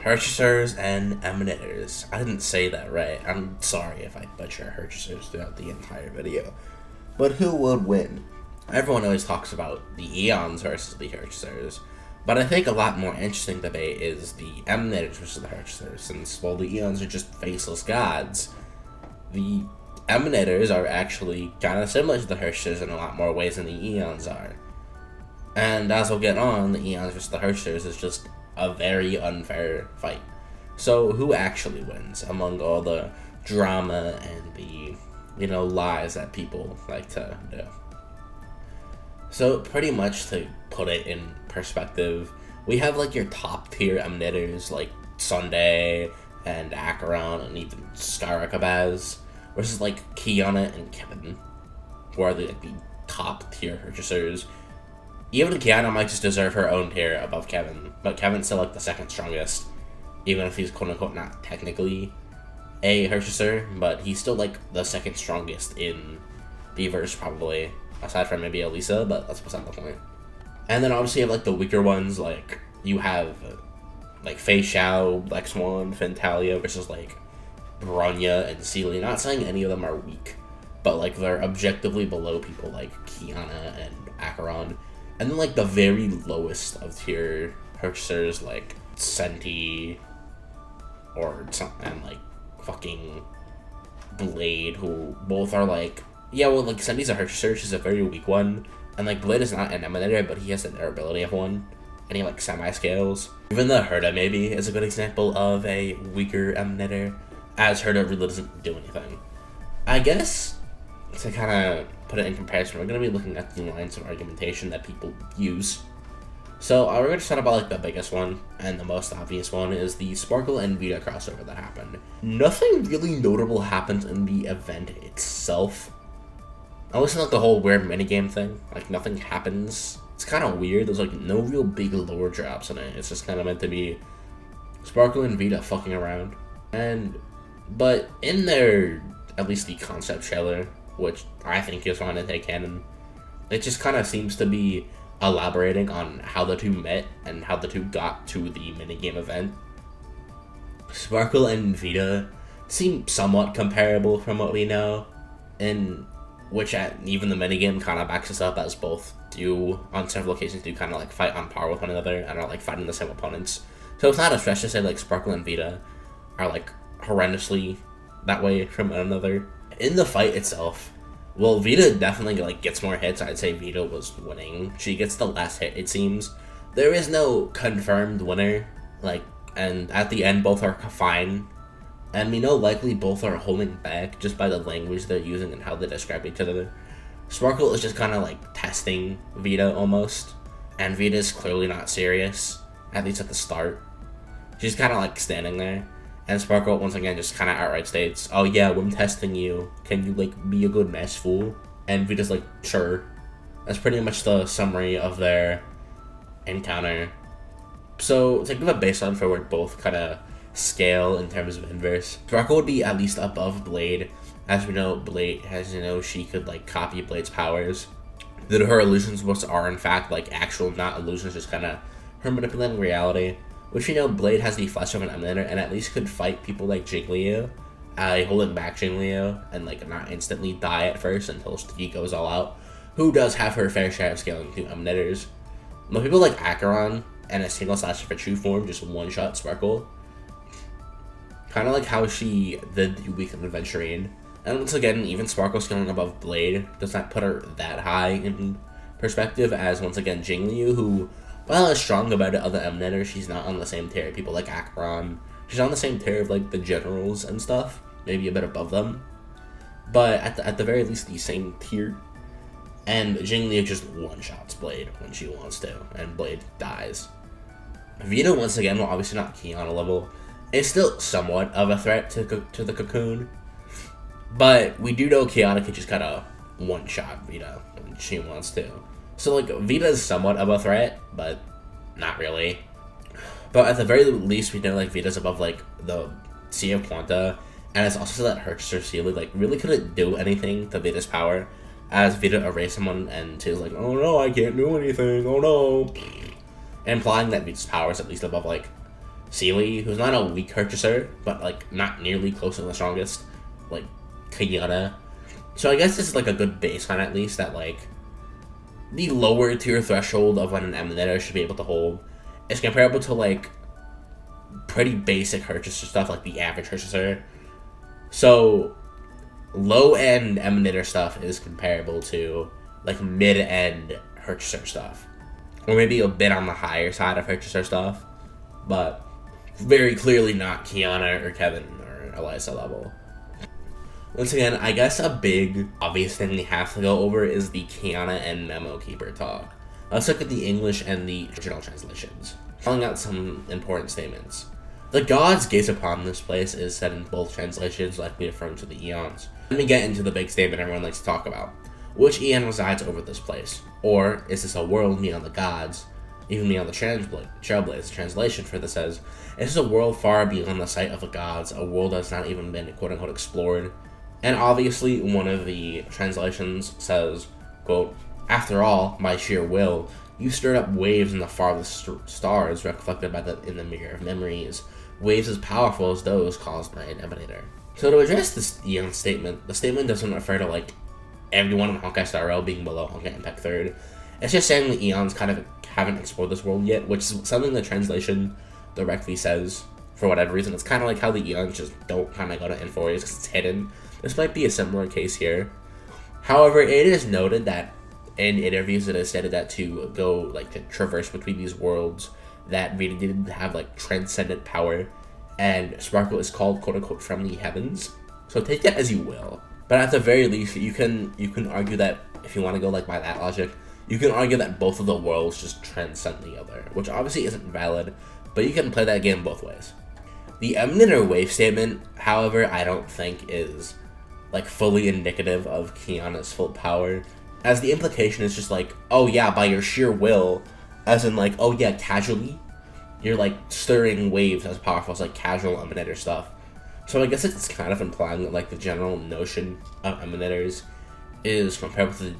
Herrschers and Emanators. I didn't say that right. I'm sorry if I butcher Herrschers throughout the entire video. But who would win? Everyone always talks about the Eons versus the Herrschers, but I think a lot more interesting debate is the Emanators versus the Herrschers, since while the Eons are just faceless gods, the Emanators are actually kind of similar to the Herrschers in a lot more ways than the Eons are. And as we'll get on, the Eons versus the Herrschers is just a very unfair fight. So who actually wins among all the drama and the, lies that people like to do? So pretty much to put it in perspective, we have like your top tier Emanators like Sunday and Acheron and even Skyrakabaz versus like Kiana and Kevin, who are the top tier Herrschers. Even Kiana might just deserve her own tier above Kevin, but Kevin's still like the second strongest, even if he's quote unquote not technically a Herrscher, but he's still like the second strongest in the verse probably, aside from maybe Elisa, but that's beside the point. And then obviously you have like the weaker ones, like you have like Fei Xiao, Lex One, Fentalia versus like Bronya and Sealy. Not saying any of them are weak, but like they're objectively below people like Kiana and Acheron. And then like the very lowest of tier Herrschers like Senti or something, and like fucking Blade, who both are like, like Senti's a Herrscher, she's a very weak one, and like Blade is not an Emanator, but he has the durability of one, and he like semi-scales. Even the Herda maybe is a good example of a weaker Emanator, as Herda really doesn't do anything. I guess to kind of put it in comparison, we're going to be looking at the lines of argumentation that people use. So we're going to start about like the biggest one, and the most obvious one is the Sparkle and Vita crossover that happened. Nothing really notable happened in the event itself. I listen to like the whole weird minigame thing, like nothing happens. It's kind of weird, there's like no real big lore drops in it. It's just kind of meant to be Sparkle and Vita fucking around. But in their, at least the concept trailer, which I think is on into canon, it just kind of seems to be elaborating on how the two met and how the two got to the minigame event. Sparkle and Vita seem somewhat comparable from what we know, in which even the minigame kind of backs us up, as both do, on several occasions, do kind of like fight on par with one another and are like fighting the same opponents. So it's not a stretch to say like Sparkle and Vita are like horrendously that way from one another. In the fight itself, well, Vita definitely like gets more hits. I'd say Vita was winning. She gets the last hit, it seems. There is no confirmed winner, and at the end both are fine. And we know likely both are holding back just by the language they're using and how they describe each other. Sparkle is just kind of like testing Vita almost, and Vita's clearly not serious, at least at the start. She's kind of like standing there. And Sparkle, once again, just kind of outright states, oh yeah, I'm testing you. Can you, be a good mess, fool? And Vita's like, sure. That's pretty much the summary of their encounter. So, to give a baseline for where both kind of scale in terms of inverse, Sparkle would be at least above Blade. As we know, Blade, she could, copy Blade's powers. That her illusions are, in fact, actual, not illusions, just kind of her manipulating reality. Which we know Blade has the flesh of an Emanator and at least could fight people like Jingliu, holding back Jingliu, and not instantly die at first until he goes all out, who does have her fair share of scaling to Emanators. But people like Acheron and a single slash for true form just one-shot Sparkle. Kind of like how she did the Weekend Adventurine. And once again, even Sparkle scaling above Blade does not put her that high in perspective as, once again, Jingliu, who, while is strong about it, other Emanators, she's not on the same tier. People like Acheron, she's on the same tier of the generals and stuff, maybe a bit above them, but at the very least the same tier. And Jingliu just one-shots Blade when she wants to, and Blade dies. Vita, once again, while obviously not Kiana level, is still somewhat of a threat to the Cocoon, but we do know Kiana can just kind of one-shot Vita when she wants to. So, Vita is somewhat of a threat, but not really. But at the very least, we know, Vita's above, the Sea of Quanta, and it's also that Herrschers Sealy, really couldn't do anything to Vita's power, as Vita erased someone, and she's like, oh no, I can't do anything, oh no, implying that Vita's power is at least above, Sealy, who's not a weak Herrschers, but like not nearly close to the strongest, like Kiana. So I guess this is like a good baseline at least that like the lower tier threshold of what an Emanator should be able to hold is comparable to like pretty basic Herrschers stuff, like the average Herrschers. So low end Emanator stuff is comparable to like mid end Herrschers stuff, or maybe a bit on the higher side of Herrschers stuff, but very clearly not Kiana or Kevin or Eliza level. Once again, I guess a big obvious thing we have to go over is the Kiana and Memo Keeper talk. Let's look at the English and the original translations, calling out some important statements. The gods gaze upon this place is said in both translations, likely referring to the eons. Let me get into the big statement everyone likes to talk about. Which eon resides over this place? Or is this a world beyond the gods? Even beyond the Trailblaze translation for this says, is this a world far beyond the sight of the gods, a world that's not even been quote-unquote explored? And obviously, one of the translations says, quote, after all, by sheer will, you stirred up waves in the farthest stars reflected in the mirror of memories, waves as powerful as those caused by an emanator. So to address this eon statement, the statement doesn't refer to like everyone in Honkai Star Rail being below Honkai Impact 3rd. It's just saying the eons kind of haven't explored this world yet, which is something the translation directly says for whatever reason. It's kind of like how the eons just don't kind of go to N4 because it's hidden. This might be a similar case here. However, it is noted that in interviews it is stated that to go like to traverse between these worlds, that Vita didn't have like transcendent power, and Sparkle is called quote unquote from the heavens. So take that as you will. But at the very least, you can argue that if you want to go like by that logic, you can argue that both of the worlds just transcend the other, which obviously isn't valid, but you can play that game both ways. The Emanator wave statement, however, I don't think is like fully indicative of Kiana's full power, as the implication is just like, oh yeah, by your sheer will, as in like, oh yeah, casually, you're like stirring waves as powerful as like casual Emanator stuff. So I guess it's kind of implying that like the general notion of Emanators is comparable to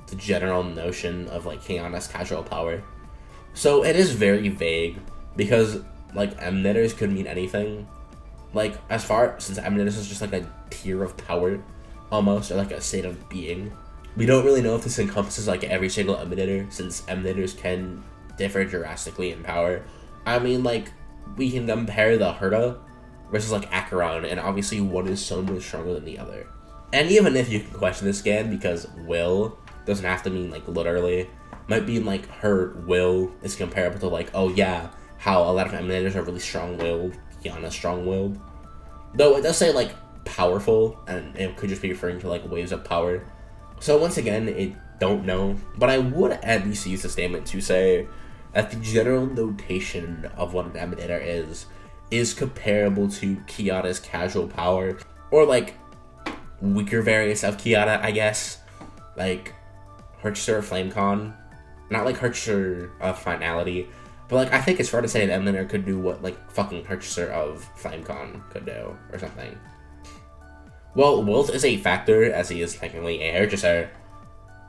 the general notion of like Kiana's casual power. So it is very vague, because like Emanators could mean anything. Like since Emanators is just like a tier of power, almost, or like a state of being. We don't really know if this encompasses like every single Emanator, since Emanators can differ drastically in power. I mean, like, we can compare the Herda versus like Acheron, and obviously one is so much stronger than the other. And even if you can question this again, because will doesn't have to mean like literally, might be like her will is comparable to like, oh yeah, how a lot of Emanators are really strong-willed, Kiana's strong-willed. Though it does say like powerful, and it could just be referring to like waves of power. So once again, I don't know, but I would at least use the statement to say that the general notation of what an Emanator is comparable to Kiana's casual power, or like weaker variants of Kiana, I guess, like Herrschers or Flamecon, not like Herrschers of Finality, but like I think it's fair to say an Emanator could do what like fucking Herrschers of Flamecon could do, or something. Well, Wilt is a factor, as he is technically a Herrschers.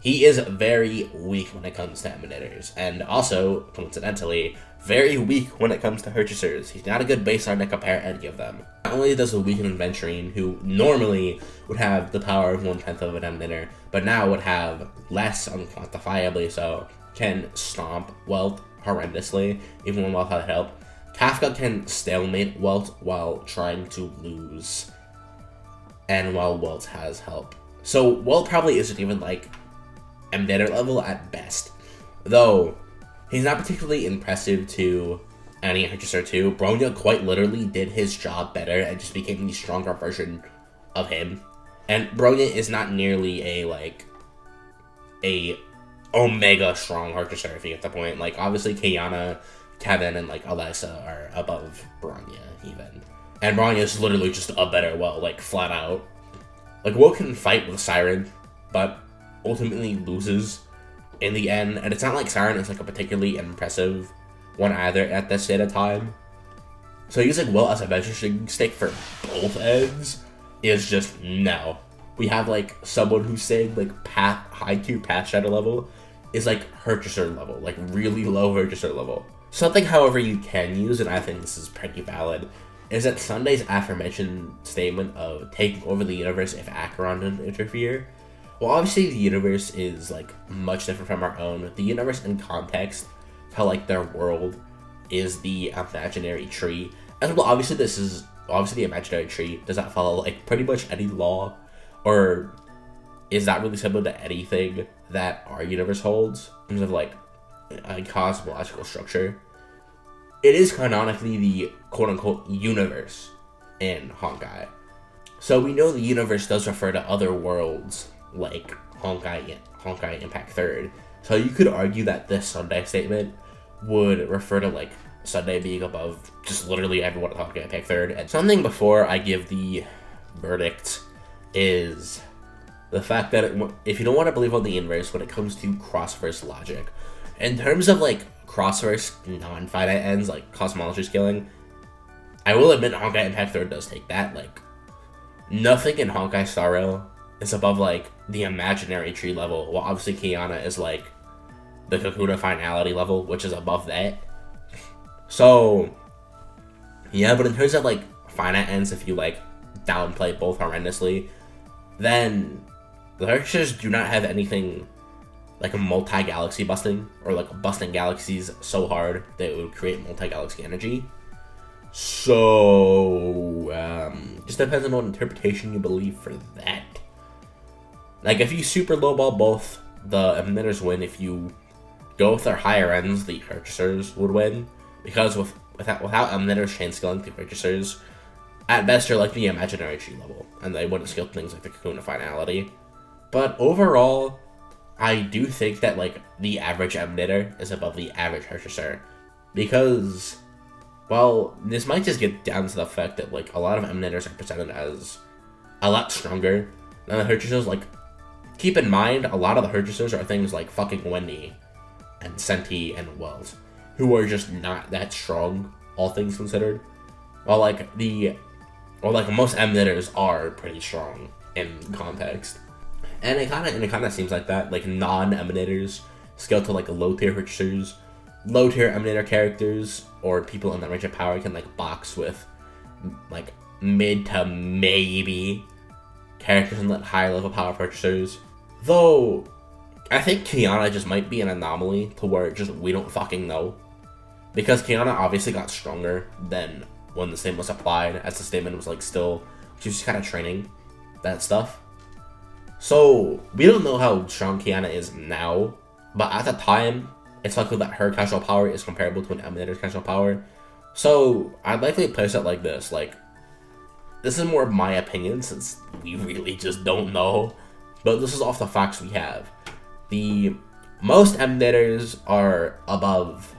He is very weak when it comes to Emanators, and also, coincidentally, very weak when it comes to Herrschers. He's not a good baseline to compare any of them. Not only does a weakened Venturine, who normally would have the power of 1/10 of an Emanator, but now would have less, unquantifiably so, can stomp Welt horrendously, even when Welt had help. Kafka can stalemate Welt while trying to lose, and while Welt has help. So Welt probably isn't even like Emanator level at best, though he's not particularly impressive to any Herrschers 2. Bronya quite literally did his job better and just became the stronger version of him. And Bronya is not nearly a omega strong Herrschers, if you get the point. Like, obviously Kiana, Kevin, and like Alexa are above Bronya even. And Bronya is literally just a better Will, like flat out. Like, Will can fight with Siren, but ultimately loses in the end, and it's not like Siren is like a particularly impressive one either at this state of time. So using Will as a measuring stick for both ends is just no. We have like someone who's saying like high tier Path Shadow level is like Herrschers level, like really low Herrschers level. Something, however, you can use, and I think this is pretty valid, is that Sunday's aforementioned statement of taking over the universe if Acheron didn't interfere. Well, obviously the universe is, like, much different from our own. The universe in context, how, like, their world is the imaginary tree. And well, obviously the imaginary tree does not follow, like, pretty much any law, or is that really similar to anything that our universe holds in terms of, like, a cosmological structure. It is canonically the quote-unquote universe in Honkai. So we know the universe does refer to other worlds like Honkai Impact 3rd. So you could argue that this Sunday statement would refer to, like, Sunday being above just literally everyone at Honkai Impact 3rd. And something before I give the verdict is the fact that if you don't want to believe on the inverse when it comes to cross-verse logic, in terms of, like, cross-verse non-finite ends, like cosmology scaling, I will admit Honkai Impact 3rd does take that. Like, nothing in Honkai Star Rail is above, like, the imaginary tree level, while obviously Kiana is, like, the Kakuna finality level, which is above that. So, yeah, but in terms of, like, finite ends, if you, like, downplay both horrendously, then the Herrschers do not have anything like a multi-galaxy busting, or like busting galaxies so hard that it would create multi-galaxy energy. So, just depends on what interpretation you believe for that. Like, if you super lowball both, the Emanators win. If you go with their higher ends, the Herrschers would win. Because without Emanators chain scaling, the Herrschers, at best, are like the imaginary tree level, and they wouldn't scale things like the Kakuna finality. But overall, I do think that, like, the average Emanator is above the average Herrscher, because, well, this might just get down to the fact that, like, a lot of Emanators are presented as a lot stronger than the Herrschers. Like, keep in mind, a lot of the Herrschers are things like fucking Wendy and Senti and Wells, who are just not that strong, all things considered. While, like, most Emanators are pretty strong in context. And it kind of seems like that, like, non-Emanators scale to, like, low-tier Herrschers, low-tier Emanator characters, or people in that range of power can, like, box with, like, mid to maybe characters in that higher level power Herrschers. Though, I think Kiana just might be an anomaly to where just we don't fucking know. Because Kiana obviously got stronger than when the statement was applied, as the statement was, like, still, she was just kind of training that stuff. So, we don't know how strong Kiana is now, but at the time, it's likely that her casual power is comparable to an Emanator's casual power. So, I'd likely place it like this. Like, this is more of my opinion, since we really just don't know, but this is off the facts we have. The most Emanators are above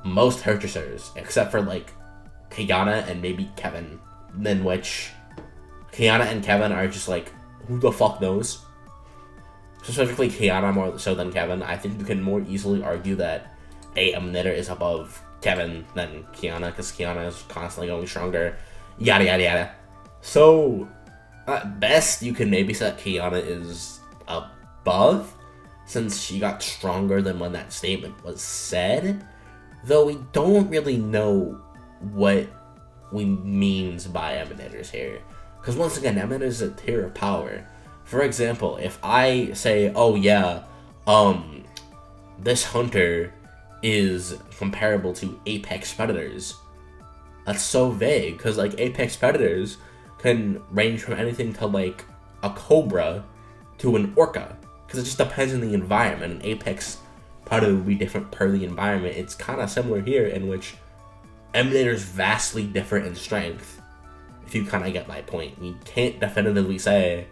most Herrschers, except for, like, Kiana and maybe Kevin, in which Kiana and Kevin are just, like, who the fuck knows? Specifically Kiana more so than Kevin. I think you can more easily argue that a Emanator is above Kevin than Kiana, because Kiana is constantly going stronger, yada yada yada. So, at best, you can maybe say that Kiana is above, since she got stronger than when that statement was said, though we don't really know what we means by Emanators here. Because once again, Emanators is a tier of power. For example, if I say, oh yeah, this hunter is comparable to apex predators, that's so vague, because, like, apex predators can range from anything to, like, a cobra to an orca, because it just depends on the environment. An apex predator would be different per the environment. It's kind of similar here, in which Emanators vastly different in strength. If you kind of get my point, you can't definitively say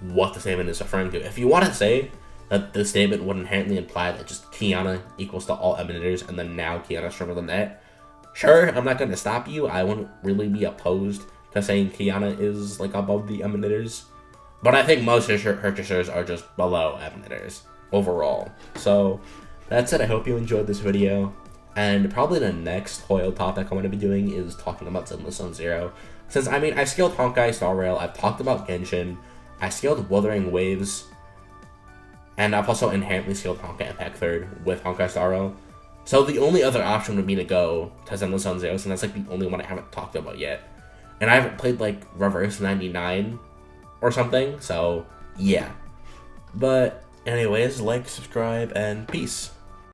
what the statement is referring to. If you want to say that the statement would inherently imply that just Kiana equals to all Emanators, and then now Kiana's stronger than that, sure, I'm not going to stop you. I wouldn't really be opposed to saying Kiana is, like, above the Emanators. But I think most Herrschers are just below Emanators overall. So, that's it. I hope you enjoyed this video. And probably the next Hoyle topic I'm going to be doing is talking about Zenless Zone Zero. Since, I mean, I've scaled Honkai Star Rail, I've talked about Genshin, I scaled Wuthering Waves, and I've also inherently scaled Honkai Impact 3rd with Honkai Star Rail. So the only other option would be to go to Zenless on Zeus, and that's like the only one I haven't talked about yet. And I haven't played like Reverse 99 or something, so yeah. But anyways, like, subscribe, and peace.